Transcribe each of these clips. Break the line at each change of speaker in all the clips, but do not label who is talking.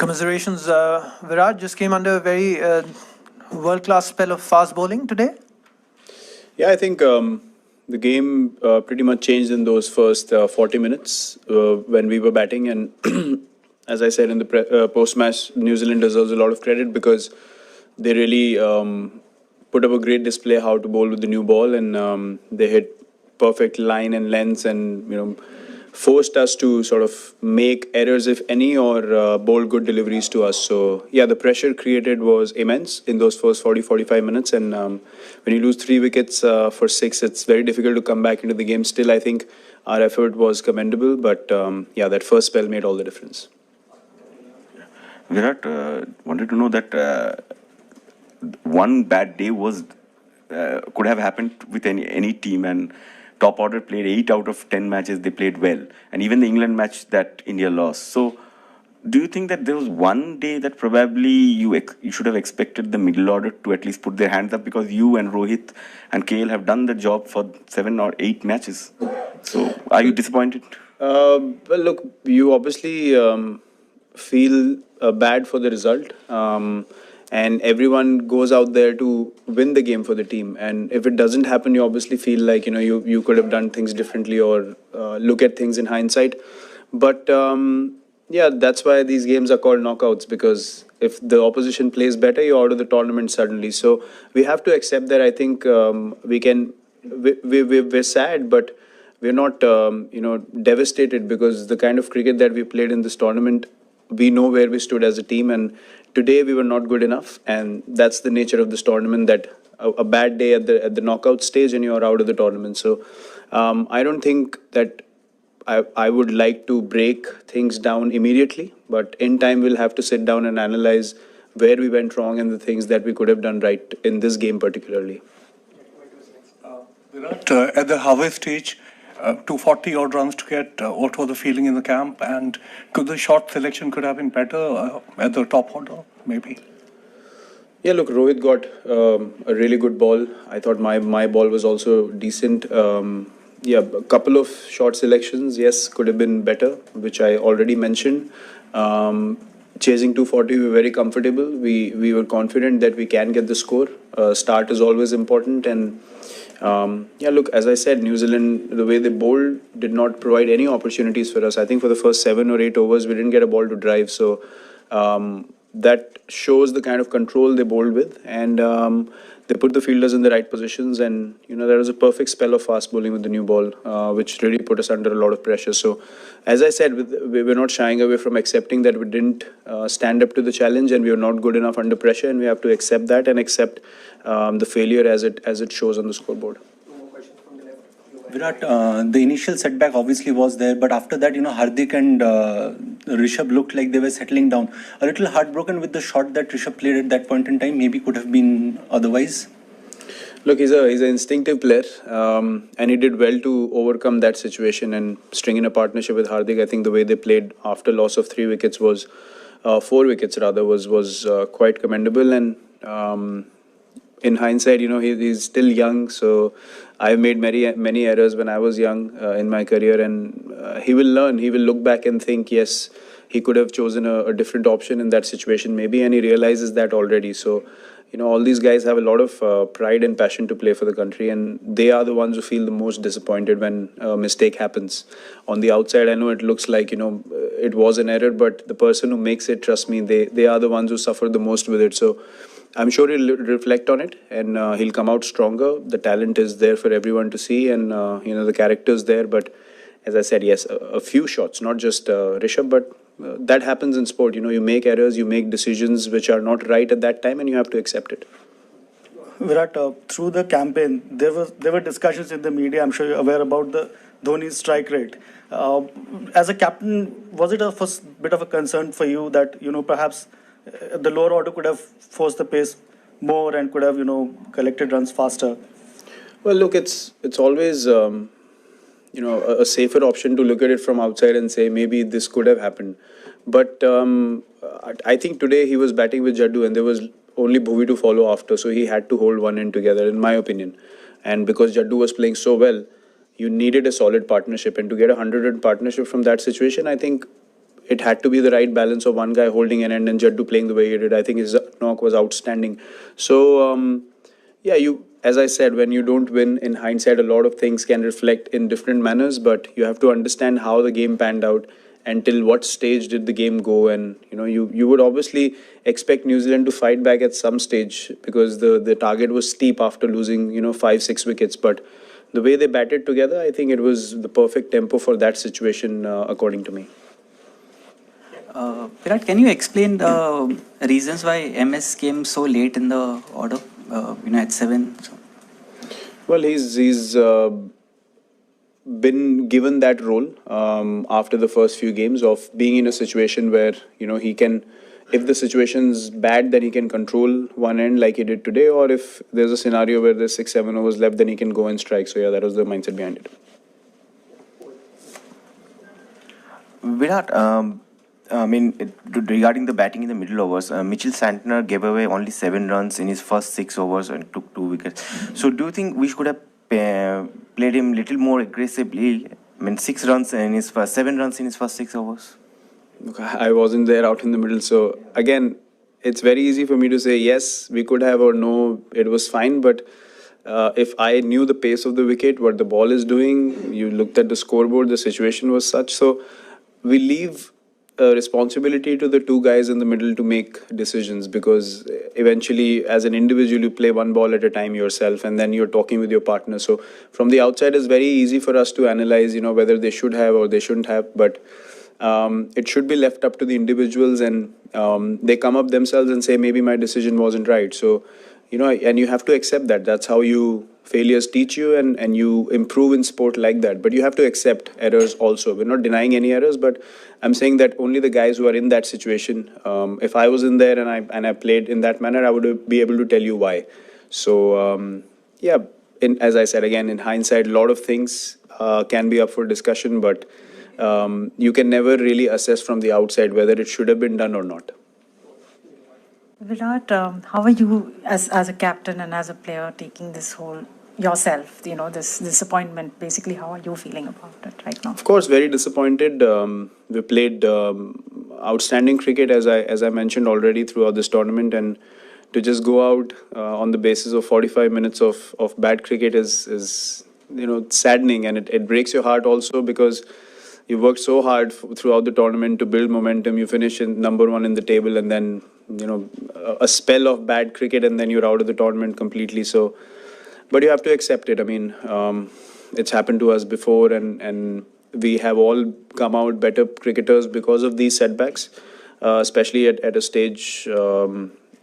Commiserations, Virat just came under a very world-class spell of fast bowling today.
Yeah, I think the game pretty much changed in those first 40 minutes when we were batting. And as I said in the post-match, New Zealand deserves a lot of credit because they really put up a great display how to bowl with the new ball, and they hit perfect line and lengths, and forced us to sort of make errors, if any, or bowl good deliveries to us. So, yeah, the pressure created was immense in those first 40, 45 minutes. And when you lose 3 wickets for 6, it's very difficult to come back into the game. Still, I think our effort was commendable. But, yeah, that first spell made all the difference.
Virat, wanted to know that one bad day was could have happened with any team, and top order played 8 out of 10 matches. They played well, and even the England match that India lost. So, do you think that there was one day that probably you should have expected the middle order to at least put their hands up, because you and Rohit and KL have done the job for 7 or 8 matches? So, are you disappointed?
Well, look, you obviously feel bad for the result. And everyone goes out there to win the game for the team. And if it doesn't happen, you obviously feel like, you could have done things differently, or look at things in hindsight. But yeah, that's why these games are called knockouts, because if the opposition plays better, you're out of the tournament suddenly. So we have to accept that. I think we're sad, but we're not, devastated, because the kind of cricket that we played in this tournament, we know where we stood as a team, and today we were not good enough, and that's the nature of this tournament. That a bad day at the knockout stage, and you're out of the tournament. So I don't think that I would like to break things down immediately, but in time we'll have to sit down and analyze where we went wrong and the things that we could have done right in this game particularly.
Virat, at the halfway stage, 240 odd runs to get. What was the feeling in the camp, and could the shot selection could have been better at the top order, maybe?
Yeah, look, Rohit got a really good ball. I thought my ball was also decent. Yeah, a couple of short selections, yes, could have been better, which I already mentioned. Chasing 240, we were very comfortable. We were confident that we can get the score. Start is always important, and yeah, look, as I said, New Zealand, the way they bowled, did not provide any opportunities for us. I think for the first 7 or 8 overs, we didn't get a ball to drive. So that shows the kind of control they bowled with, and they put the fielders in the right positions. And there was a perfect spell of fast bowling with the new ball, which really put us under a lot of pressure. So, as I said, we were not shying away from accepting that we didn't stand up to the challenge, and we were not good enough under pressure, and we have to accept that, and accept the failure as it shows on the scoreboard.
Virat, the initial setback obviously was there, but after that, Hardik and Rishabh looked like they were settling down. A little heartbroken with the shot that Rishabh played at that point in time. Maybe could have been otherwise.
Look, he's an instinctive player, and he did well to overcome that situation and string in a partnership with Hardik. I think the way they played after loss of 3 wickets was 4 wickets rather was quite commendable. And in hindsight, he's still young, so I've made many errors when I was young in my career, and he will learn. He will look back and think, yes, he could have chosen a different option in that situation maybe, and he realizes that already. So, all these guys have a lot of pride and passion to play for the country, and they are the ones who feel the most disappointed when a mistake happens. On the outside, I know it looks like, it was an error, but the person who makes it, trust me, they are the ones who suffer the most with it. So I'm sure he'll reflect on it, and he'll come out stronger. The talent is there for everyone to see, and the character's there. But as I said, yes, a few shots, not just Rishabh, but that happens in sport. You make errors, you make decisions which are not right at that time, and you have to accept it.
Virat, through the campaign, there were discussions in the media. I'm sure you're aware about the Dhoni's strike rate. As a captain, was it a first bit of a concern for you that perhaps the lower order could have forced the pace more and could have collected runs faster?
Well, look, it's always a safer option to look at it from outside and say maybe this could have happened. But I think today he was batting with Jaddu, and there was only Bhuvi to follow after, so he had to hold one end together, in my opinion. And because Jaddu was playing so well, you needed a solid partnership, and to get a 100-run partnership from that situation, I think it had to be the right balance of one guy holding an end and Jaddu playing the way he did. I think his knock was outstanding. So, yeah, as I said, when you don't win in hindsight, a lot of things can reflect in different manners, but you have to understand how the game panned out and till what stage did the game go. And, you would obviously expect New Zealand to fight back at some stage because the target was steep after losing, 5, 6 wickets. But the way they batted together, I think it was the perfect tempo for that situation, according to me.
Virat, can you explain the reasons why MS came so late in the order? At 7. So.
Well, he's been given that role after the first few games of being in a situation where he can, if the situation's bad, then he can control one end like he did today, or if there's a scenario where there's 6, 7 overs left, then he can go and strike. So yeah, that was the mindset behind it.
Virat, regarding the batting in the middle overs, Mitchell Santner gave away only 7 runs in his first 6 overs and took 2 wickets. So do you think we should have played him a little more aggressively? 6 runs in his first, 7 runs in his first 6 overs.
Look, I wasn't there out in the middle, so again, it's very easy for me to say yes, we could have, or no, it was fine. But if I knew the pace of the wicket, what the ball is doing, you looked at the scoreboard, the situation was such. So we leave responsibility to the 2 guys in the middle to make decisions, because eventually as an individual you play one ball at a time yourself and then you're talking with your partner. So from the outside it's very easy for us to analyze whether they should have or they shouldn't have, but it should be left up to the individuals, and they come up themselves and say maybe my decision wasn't right. So and you have to accept that. That's how failures teach you, and you improve in sport like that. But you have to accept errors also. We're not denying any errors, but I'm saying that only the guys who are in that situation, if I was in there and I played in that manner, I would be able to tell you why. So yeah, as I said, again, in hindsight, a lot of things can be up for discussion, but you can never really assess from the outside whether it should have been done or not.
Virat, how are you as a captain and as a player taking this whole yourself, this disappointment? Basically, how are you feeling about it right now?
Of course, very disappointed. We played outstanding cricket, as I mentioned already, throughout this tournament, and to just go out on the basis of 45 minutes of bad cricket is saddening, and it breaks your heart also, because you worked so hard throughout the tournament to build momentum. You finish in number 1 in the table, and then a spell of bad cricket, and then you're out of the tournament completely. So, but you have to accept it. I mean, it's happened to us before, and we have all come out better cricketers because of these setbacks, especially at a stage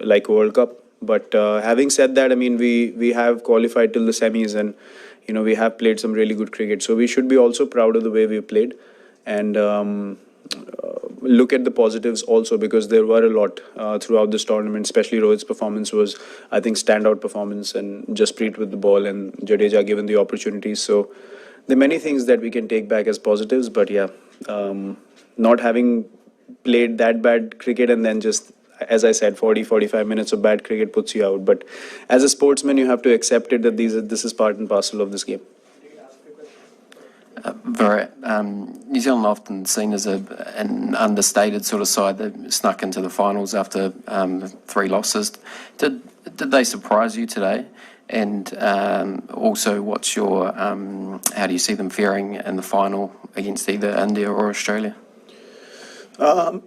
like World Cup. But having said that, I mean, we have qualified till the semis, and we have played some really good cricket. So we should be also proud of the way we played, and look at the positives also, because there were a lot throughout this tournament. Especially Rohit's performance was, I think, standout performance, and Jasprit with the ball, and Jadeja given the opportunities. So there are many things that we can take back as positives. But yeah, not having played that bad cricket and then just, as I said, 40-45 minutes of bad cricket puts you out. But as a sportsman, you have to accept it that this is part and parcel of this game.
Virat, New Zealand often seen as an understated sort of side that snuck into the finals after 3 losses. Did they surprise you today? And also, what's your how do you see them faring in the final against either India or Australia? I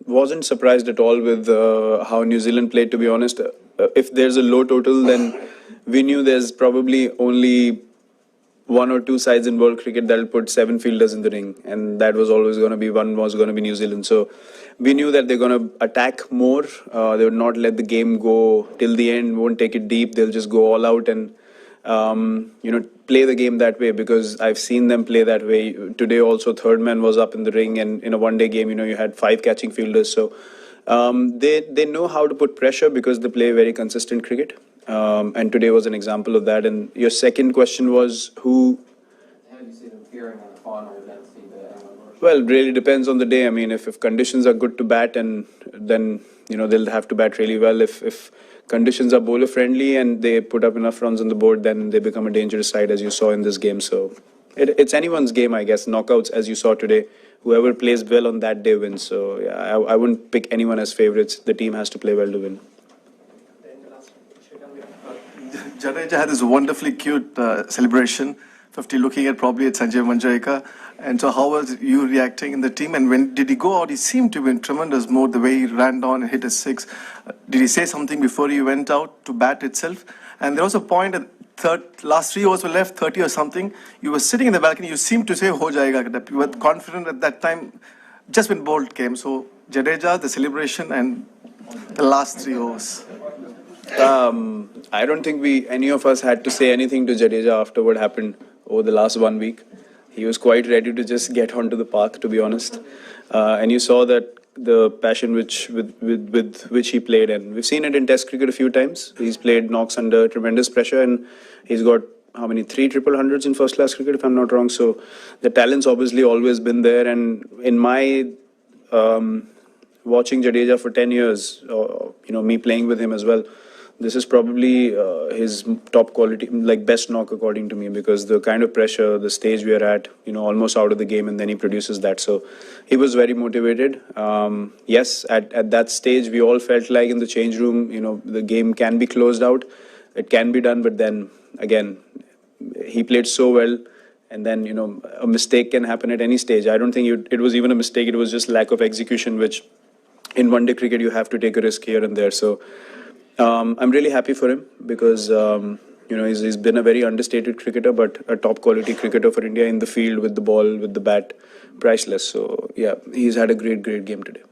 wasn't surprised at all with how New Zealand played, to be honest. If there's a low total, then we knew there's probably only 1 or 2 sides in world cricket that'll put 7 fielders in the ring, and that was always going to be one was going to be New Zealand. So we knew that they're going to attack more. They would not let the game go till the end, won't take it deep. They'll just go all out and play the game that way, because I've seen them play that way. Today also, third man was up in the ring, and in a one-day game, you had 5 catching fielders. So they know how to put pressure, because they play very consistent cricket. And today was an example of that. And your second question was who? How do you see them faring in the final against either?
Well, it really depends on the day. I mean, if conditions are good to bat, and then they'll have to bat really well. If conditions are bowler friendly and they put up enough runs on the board, then they become a dangerous side, as you saw in this game. So
It's anyone's game, I guess. Knockouts, as you saw today, whoever plays well on that day wins. So yeah, I wouldn't pick anyone as favorites. The team has to play well to win.
Jadeja had this wonderfully cute celebration, 50 looking at probably at Sanjay Manjareka. And so how was you reacting in the team? And when did he go out? He seemed to be in tremendous mode, the way he ran down and hit a six. Did he say something before he went out to bat itself? And there was a point at last 3 overs were left, 30 or something. You were sitting in the balcony, you seemed to say, ho jayega. You were confident at that time, just when Bolt came. So Jadeja, the celebration and the last 3 overs.
I don't think any of us had to say anything to Jadeja after what happened over the last 1 week. He was quite ready to just get onto the park, to be honest. And you saw that the passion with which he played, and we've seen it in Test cricket a few times. He's played knocks under tremendous pressure, and he's got how many 3 triple hundreds in first class cricket, if I'm not wrong. So the talent's obviously always been there. And in my watching Jadeja for 10 years, me playing with him as well, this is probably his top quality, like best knock according to me, because the kind of pressure, the stage we are at, almost out of the game, and then he produces that. So he was very motivated. Yes, at that stage, we all felt like in the change room, the game can be closed out. It can be done, but then again, he played so well. And then, a mistake can happen at any stage. I don't think it was even a mistake. It was just lack of execution, which in one-day cricket, you have to take a risk here and there. So I'm really happy for him because, he's been a very understated cricketer, but a top quality cricketer for India in the field with the ball, with the bat, priceless. So, yeah, he's had a great game today.